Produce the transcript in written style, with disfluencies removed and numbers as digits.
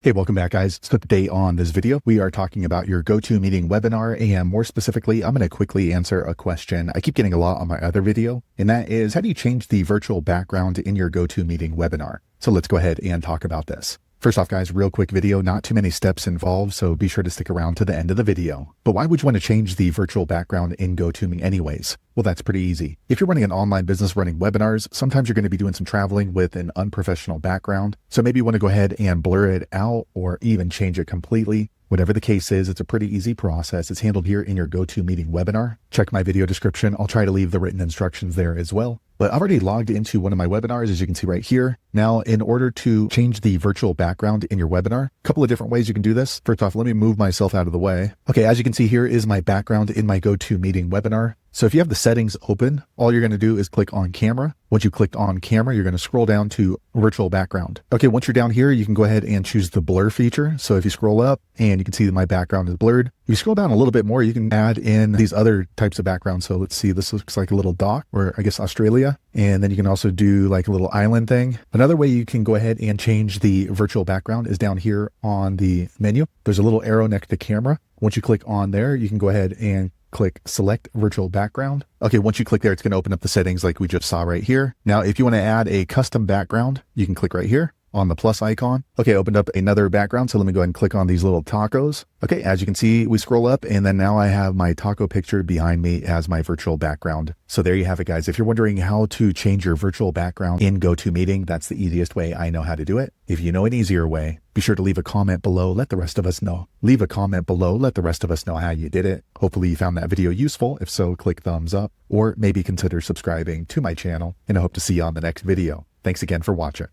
Hey, welcome back, guys. So today on this video, we are talking about your GoTo Meeting webinar, and more specifically, I'm going to quickly answer a question I keep getting a lot on my other video, and that is, how do you change the virtual background in your GoTo Meeting webinar? So let's go ahead and talk about this. First off, guys, real quick video, not too many steps involved, so be sure to stick around to the end of the video. But why would you want to change the virtual background in GoTo Meeting anyways? Well, that's pretty easy. If you're running an online business running webinars, sometimes you're going to be doing some traveling with an unprofessional background. So maybe you want to go ahead and blur it out or even change it completely. Whatever the case is, it's a pretty easy process. It's handled here in your GoTo Meeting webinar. Check my video description. I'll try to leave the written instructions there as well. But I've already logged into one of my webinars, as you can see right here. Now, in order to change the virtual background in your webinar, a couple of different ways you can do this. First off, let me move myself out of the way. Okay, as you can see, here is my background in my GoTo Meeting webinar. So if you have the settings open, all you're going to do is click on camera. Once you clicked on camera, you're going to scroll down to virtual background. Okay, once you're down here, you can go ahead and choose the blur feature. So if you scroll up and you can see that my background is blurred. If you scroll down a little bit more, you can add in these other types of backgrounds. So let's see, this looks like a little dock, or I guess Australia. And then you can also do like a little island thing. Another way you can go ahead and change the virtual background is down here on the menu. There's a little arrow next to camera. Once you click on there, you can go ahead and click select virtual background. Okay, once you click there, it's going to open up the settings like we just saw right here. Now, if you want to add a custom background, you can click right here on the plus icon. Okay, opened up another background. So let me go ahead and click on these little tacos. Okay, as you can see, we scroll up and then now I have my taco picture behind me as my virtual background. So there you have it, guys. If you're wondering how to change your virtual background in GoTo Meeting, that's the easiest way I know how to do it. If you know an easier way, be sure to leave a comment below. Let the rest of us know. Leave a comment below. Let the rest of us know how you did it. Hopefully you found that video useful. If so, click thumbs up or maybe consider subscribing to my channel, and I hope to see you on the next video. Thanks again for watching.